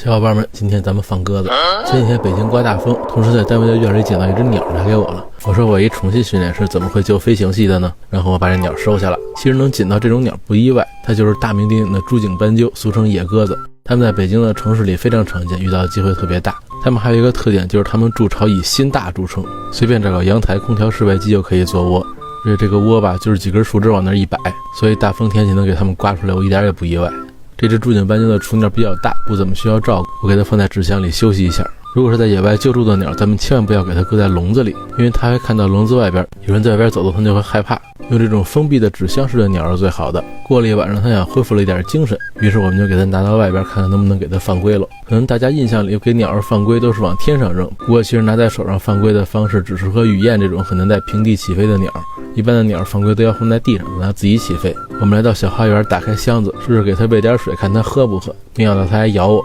小伙伴们，今天咱们放鸽子。前几天北京刮大风，同时在单位的院里捡到一只鸟拿给我了。我说我一宠系训练师怎么会救飞行系的呢？然后我把这鸟收下了。其实能捡到这种鸟不意外，它就是大名鼎鼎的朱颈斑鸠，俗称野鸽子。它们在北京的城市里非常常见，遇到的机会特别大。它们还有一个特点，就是它们筑巢以心大著称，随便找个阳台、空调、室外机就可以做窝。而且这个窝吧，就是几根树枝往那一摆，所以大风天气能给它们刮出来，我一点也不意外。这只朱颈斑鸠的雏鸟比较大，不怎么需要照顾，我给它放在纸箱里休息一下。如果是在野外救助的鸟，咱们千万不要给它搁在笼子里，因为它会看到笼子外边有人在外边走动，它就会害怕。用这种封闭的纸箱式的鸟是最好的。过了一晚上，它想恢复了一点精神，于是我们就给它拿到外边，看看能不能给它放归了。可能大家印象里给鸟儿放归都是往天上扔，不过其实拿在手上放归的方式只适合雨燕这种很难在平地起飞的鸟。一般的鸟放归都要放在地上，让它自己起飞。我们来到小花园，打开箱子，试着给它喂点水，看它喝不喝。没想到它还咬我。